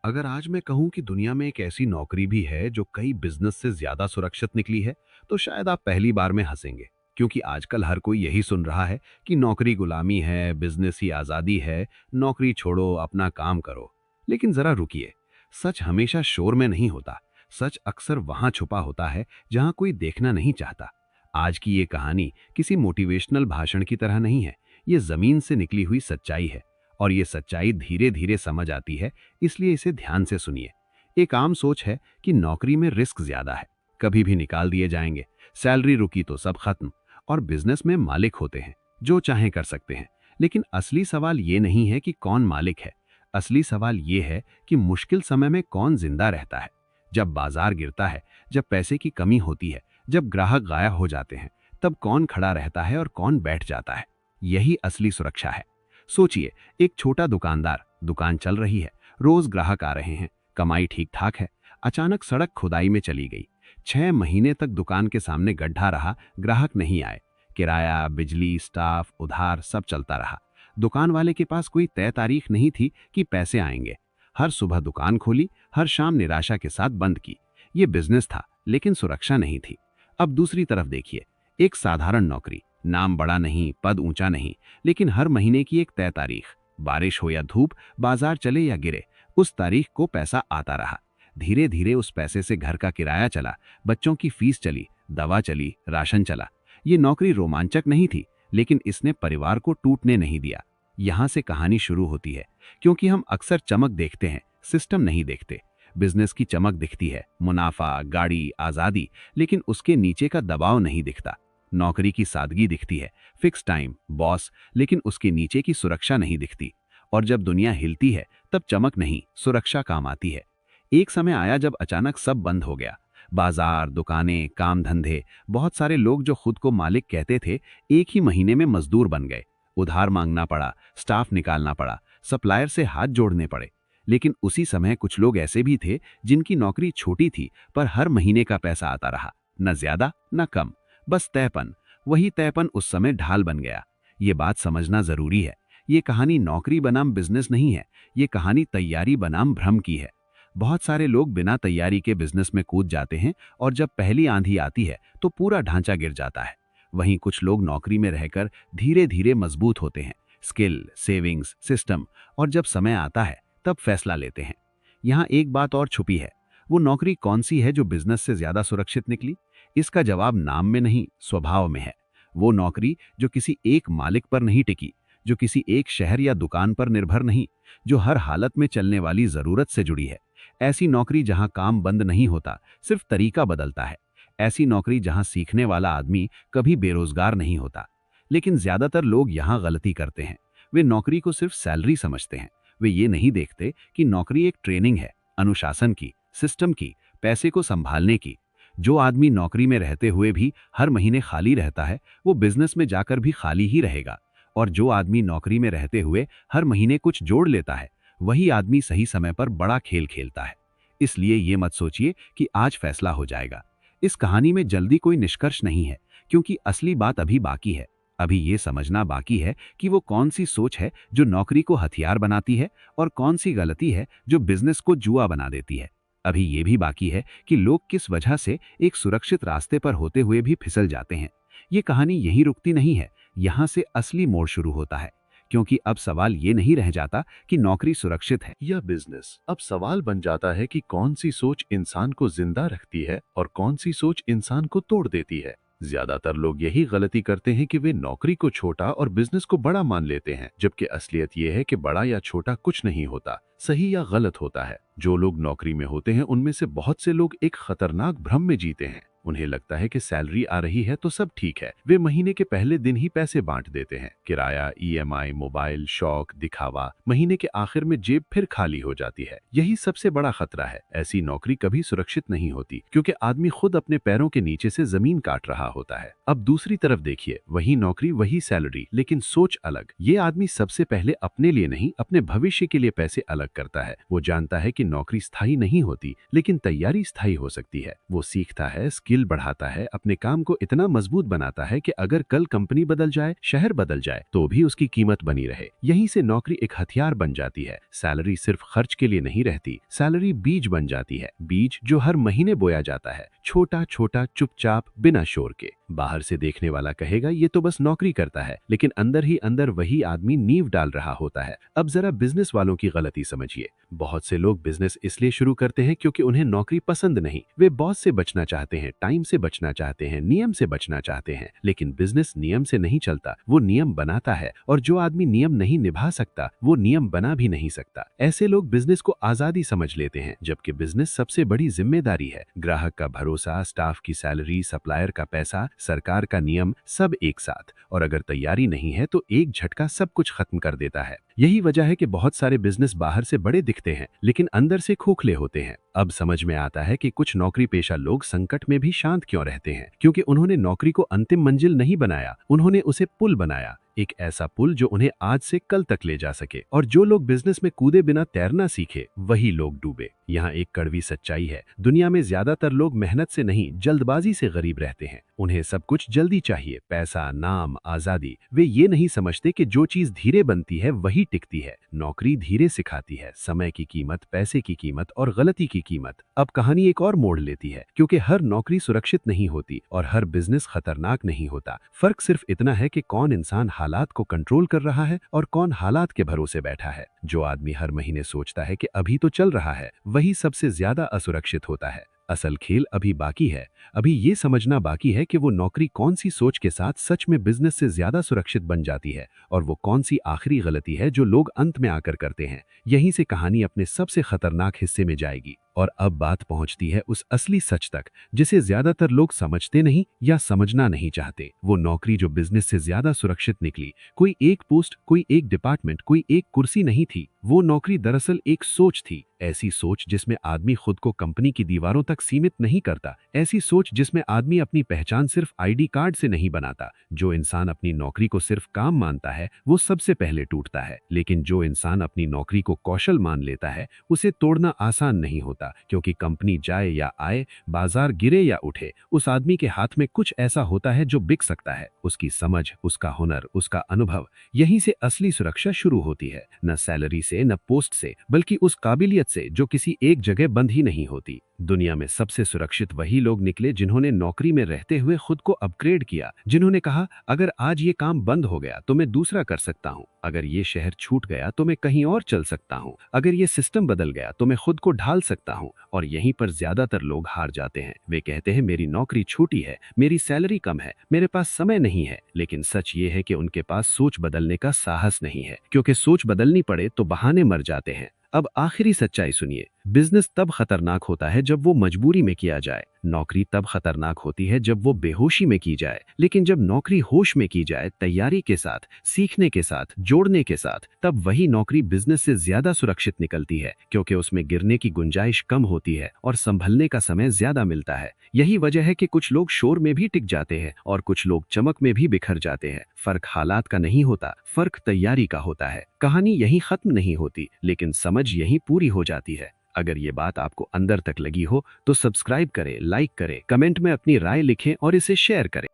अगर आज मैं कहूं कि दुनिया में एक ऐसी नौकरी भी है जो कई बिजनेस से ज्यादा सुरक्षित निकली है, तो शायद आप पहली बार में हंसेंगे। क्योंकि आजकल हर कोई यही सुन रहा है कि नौकरी गुलामी है, बिजनेस ही आजादी है, नौकरी छोड़ो, अपना काम करो। लेकिन जरा रुकिए, सच हमेशा शोर में नहीं होता। सच अक्सर वहां छुपा होता है जहां कोई देखना नहीं चाहता। आज की ये कहानी किसी मोटिवेशनल भाषण की तरह नहीं है। ये जमीन से निकली हुई सच्चाई है। और ये सच्चाई धीरे धीरे समझ आती है, इसलिए इसे ध्यान से सुनिए। एक आम सोच है कि नौकरी में रिस्क ज्यादा है, कभी भी निकाल दिए जाएंगे, सैलरी रुकी तो सब खत्म। और बिजनेस में मालिक होते हैं, जो चाहे कर सकते हैं। लेकिन असली सवाल ये नहीं है कि कौन मालिक है। असली सवाल ये है कि मुश्किल समय में कौन जिंदा रहता है। जब बाजार गिरता है, जब पैसे की कमी होती है, जब ग्राहक गायब हो जाते हैं, तब कौन खड़ा रहता है और कौन बैठ जाता है। यही असली सुरक्षा है। सोचिए, एक छोटा दुकानदार, दुकान चल रही है, रोज ग्राहक आ रहे हैं, कमाई ठीक ठाक है। अचानक सड़क खुदाई में चली गई। 6 महीने तक दुकान के सामने गड्ढा रहा, ग्राहक नहीं आए। किराया, बिजली, स्टाफ, उधार सब चलता रहा। दुकान वाले के पास कोई तय तारीख नहीं थी कि पैसे आएंगे। हर सुबह दुकान खोली, हर शाम निराशा के साथ बंद की। ये बिजनेस था, लेकिन सुरक्षा नहीं थी। अब दूसरी तरफ देखिए, एक साधारण नौकरी, नाम बड़ा नहीं, पद ऊंचा नहीं, लेकिन हर महीने की एक तय तारीख। बारिश हो या धूप, बाजार चले या गिरे, उस तारीख को पैसा आता रहा। धीरे धीरे उस पैसे से घर का किराया चला, बच्चों की फीस चली, दवा चली, राशन चला। ये नौकरी रोमांचक नहीं थी, लेकिन इसने परिवार को टूटने नहीं दिया। यहां से कहानी शुरू होती है। क्योंकि हम अक्सर चमक देखते हैं, सिस्टम नहीं देखते। बिजनेस की चमक दिखती है, मुनाफा, गाड़ी, आजादी, लेकिन उसके नीचे का दबाव नहीं दिखता। नौकरी की सादगी दिखती है, फिक्स टाइम, बॉस, लेकिन उसके नीचे की सुरक्षा नहीं दिखती। और जब दुनिया हिलती है, तब चमक नहीं, सुरक्षा काम आती है। एक समय आया जब अचानक सब बंद हो गया। बाजार, दुकानें, काम धंधे। बहुत सारे लोग जो खुद को मालिक कहते थे, एक ही महीने में मजदूर बन गए। उधार मांगना पड़ा, स्टाफ निकालना पड़ा, सप्लायर से हाथ जोड़ने पड़े। लेकिन उसी समय कुछ लोग ऐसे भी थे जिनकी नौकरी छोटी थी, पर हर महीने का पैसा आता रहा, न ज्यादा न कम, बस तयपन। वही तयपन उस समय ढाल बन गया। ये बात समझना जरूरी है। ये कहानी नौकरी बनाम बिजनेस नहीं है, ये कहानी तैयारी बनाम भ्रम की है। बहुत सारे लोग बिना तैयारी के बिजनेस में कूद जाते हैं, और जब पहली आंधी आती है तो पूरा ढांचा गिर जाता है। वहीं कुछ लोग नौकरी में रहकर धीरे धीरे मजबूत होते हैं, स्किल, सेविंग्स, सिस्टम, और जब समय आता है तब फैसला लेते हैं। यहाँ एक बात और छुपी है। वो नौकरी कौन सी है जो बिजनेस से ज्यादा सुरक्षित निकली? इसका जवाब नाम में नहीं, स्वभाव में है। वो नौकरी जो किसी एक मालिक पर नहीं टिकी, जो किसी एक शहर या दुकान पर निर्भर नहीं, जो हर हालत में चलने वाली जरूरत से जुड़ी है। ऐसी नौकरी जहां काम बंद नहीं होता, सिर्फ तरीका बदलता है। ऐसी नौकरी जहां सीखने वाला आदमी कभी बेरोजगार नहीं होता। लेकिन ज्यादातर लोग यहां गलती करते हैं। वे नौकरी को सिर्फ सैलरी समझते हैं। वे ये नहीं देखते कि नौकरी एक ट्रेनिंग है, अनुशासन की, सिस्टम की, पैसे को संभालने की। जो आदमी नौकरी में रहते हुए भी हर महीने खाली रहता है, वो बिजनेस में जाकर भी खाली ही रहेगा। और जो आदमी नौकरी में रहते हुए हर महीने कुछ जोड़ लेता है, वही आदमी सही समय पर बड़ा खेल खेलता है। इसलिए ये मत सोचिए कि आज फैसला हो जाएगा। इस कहानी में जल्दी कोई निष्कर्ष नहीं है, क्योंकि असली बात अभी बाकी है। अभी ये समझना बाकी है कि वो कौन सी सोच है जो नौकरी को हथियार बनाती है, और कौन सी गलती है जो बिजनेस को जुआ बना देती है। अभी ये भी बाकी है कि लोग किस वजह से एक सुरक्षित रास्ते पर होते हुए भी फिसल जाते हैं। ये कहानी यहीं रुकती नहीं है, यहाँ से असली मोड़ शुरू होता है। क्योंकि अब सवाल ये नहीं रह जाता कि नौकरी सुरक्षित है या बिजनेस। अब सवाल बन जाता है कि कौन सी सोच इंसान को जिंदा रखती है और कौन सी सोच इंसान को तोड़ देती है। ज्यादातर लोग यही गलती करते हैं कि वे नौकरी को छोटा और बिजनेस को बड़ा मान लेते हैं, जबकि असलियत यह है कि बड़ा या छोटा कुछ नहीं होता, सही या गलत होता है। जो लोग नौकरी में होते हैं, उनमें से बहुत से लोग एक खतरनाक भ्रम में जीते हैं। उन्हें लगता है कि सैलरी आ रही है तो सब ठीक है। वे महीने के पहले दिन ही पैसे बांट देते हैं। किराया, ईएमआई, मोबाइल, शौक, दिखावा। महीने के आखिर में जेब फिर खाली हो जाती है। यही सबसे बड़ा खतरा है। ऐसी नौकरी कभी सुरक्षित नहीं होती, क्योंकि आदमी खुद अपने पैरों के नीचे से जमीन काट रहा होता है। अब दूसरी तरफ देखिए, वही नौकरी, वही सैलरी, लेकिन सोच अलग। ये आदमी सबसे पहले अपने लिए नहीं, अपने भविष्य के लिए पैसे अलग करता है। वो जानता है कि नौकरी स्थायी नहीं होती, लेकिन तैयारी स्थायी हो सकती है। वो सीखता है, स्किल स्किल बढ़ाता है, अपने काम को इतना मजबूत बनाता है कि अगर कल कंपनी बदल जाए, शहर बदल जाए, तो भी उसकी कीमत बनी रहे। यहीं से नौकरी एक हथियार बन जाती है। सैलरी सिर्फ खर्च के लिए नहीं रहती, सैलरी बीज बन जाती है, बीज जो हर महीने बोया जाता है, छोटा छोटा, चुपचाप, बिना शोर के। बाहर से देखने वाला कहेगा ये तो बस नौकरी करता है, लेकिन अंदर ही अंदर वही आदमी नींव डाल रहा होता है। अब जरा बिजनेस वालों की गलती समझिए। बहुत से लोग बिजनेस इसलिए शुरू करते हैं क्योंकि उन्हें नौकरी पसंद नहीं। वे बॉस से बचना चाहते हैं, टाइम से बचना चाहते हैं, नियम से बचना चाहते हैं। लेकिन बिजनेस नियम से नहीं चलता, वो नियम बनाता है। और जो आदमी नियम नहीं निभा सकता, वो नियम बना भी नहीं सकता। ऐसे लोग बिजनेस को आजादी समझ लेते हैं, जबकि बिजनेस सबसे बड़ी जिम्मेदारी है। ग्राहक का भरोसा, स्टाफ की सैलरी, सप्लायर का पैसा, सरकार का नियम, सब एक साथ। और अगर तैयारी नहीं है तो एक झटका सब कुछ खत्म कर देता है। यही वजह है कि बहुत सारे बिजनेस बाहर से बड़े दिखते हैं, लेकिन अंदर से खोखले होते हैं। अब समझ में आता है कि कुछ नौकरी पेशा लोग संकट में भी शांत क्यों रहते हैं, क्योंकि उन्होंने नौकरी को अंतिम मंजिल नहीं बनाया, उन्होंने उसे पुल बनाया। एक ऐसा पुल जो उन्हें आज से कल तक ले जा सके। और जो लोग बिजनेस में कूदे बिना तैरना सीखे, वही लोग डूबे। यहाँ एक कड़वी सच्चाई है, दुनिया में ज्यादातर लोग मेहनत से नहीं, जल्दबाजी से गरीब रहते हैं। उन्हें सब कुछ जल्दी चाहिए, पैसा, नाम, आजादी। वे ये नहीं समझते कि जो चीज धीरे बनती है वही टिकती है। नौकरी धीरे सिखाती है समय की कीमत, पैसे की कीमत और गलती की कीमत। अब कहानी एक और मोड़ लेती है, क्योंकि हर नौकरी सुरक्षित नहीं होती और हर बिजनेस खतरनाक नहीं होता। फर्क सिर्फ इतना है कि कौन इंसान हालात को कंट्रोल कर रहा है और कौन हालात के भरोसे बैठा है। जो आदमी हर महीने सोचता है कि अभी तो चल रहा है, वही सबसे ज्यादा असुरक्षित होता है। असल खेल अभी बाकी है। अभी ये समझना बाकी है कि वो नौकरी कौन सी सोच के साथ सच में बिजनेस से ज्यादा सुरक्षित बन जाती है, और वो कौन सी आखिरी गलती है जो लोग अंत में आकर करते हैं। यहीं से कहानी अपने सबसे खतरनाक हिस्से में जाएगी। और अब बात पहुंचती है उस असली सच तक, जिसे ज्यादातर लोग समझते नहीं या समझना नहीं चाहते। वो नौकरी जो बिजनेस से ज्यादा सुरक्षित निकली, कोई एक पोस्ट, कोई एक डिपार्टमेंट, कोई एक कुर्सी नहीं थी। वो नौकरी दरअसल एक सोच थी। ऐसी सोच जिसमें आदमी खुद को कंपनी की दीवारों तक सीमित नहीं करता। ऐसी सोच जिसमें आदमी अपनी पहचान सिर्फ आईडी कार्ड से नहीं बनाता। जो इंसान अपनी नौकरी को सिर्फ काम मानता है, वो सबसे पहले टूटता है। लेकिन जो इंसान अपनी नौकरी को कौशल मान लेता है, उसे तोड़ना आसान नहीं होता। क्योंकि कंपनी जाए या आए, बाजार गिरे या उठे, उस आदमी के हाथ में कुछ ऐसा होता है जो बिक सकता है। उसकी समझ, उसका हुनर, उसका अनुभव। यहीं से असली सुरक्षा शुरू होती है। न सैलरी से, न पोस्ट से, बल्कि उस काबिलियत से जो किसी एक जगह बंद ही नहीं होती। दुनिया में सबसे सुरक्षित वही लोग निकले जिन्होंने नौकरी में रहते हुए खुद को अपग्रेड किया। जिन्होंने कहा, अगर आज ये काम बंद हो गया तो मैं दूसरा कर सकता हूँ। अगर ये शहर छूट गया तो मैं कहीं और चल सकता हूँ। अगर ये सिस्टम बदल गया तो मैं खुद को ढाल सकता हूँ। और यहीं पर ज्यादातर लोग हार जाते हैं। वे कहते हैं मेरी नौकरी छोटी है, मेरी सैलरी कम है, मेरे पास समय नहीं है। लेकिन सच ये है कि उनके पास सोच बदलने का साहस नहीं है, क्योंकि सोच बदलनी पड़े तो बहाने मर जाते हैं। अब आखिरी सच्चाई सुनिए। बिजनेस तब खतरनाक होता है जब वो मजबूरी में किया जाए। नौकरी तब खतरनाक होती है जब वो बेहोशी में की जाए। लेकिन जब नौकरी होश में की जाए, तैयारी के साथ, सीखने के साथ, जोड़ने के साथ, तब वही नौकरी बिजनेस से ज्यादा सुरक्षित निकलती है। क्योंकि उसमें गिरने की गुंजाइश कम होती है और संभलने का समय ज्यादा मिलता है। यही वजह है कि कुछ लोग शोर में भी टिक जाते हैं और कुछ लोग चमक में भी बिखर जाते हैं। फर्क हालात का नहीं होता, फर्क तैयारी का होता है। कहानी यहीं खत्म नहीं होती, लेकिन समझ यहीं पूरी हो जाती है। अगर ये बात आपको अंदर तक लगी हो तो सब्सक्राइब करें, लाइक करें, कमेंट में अपनी राय लिखें और इसे शेयर करें।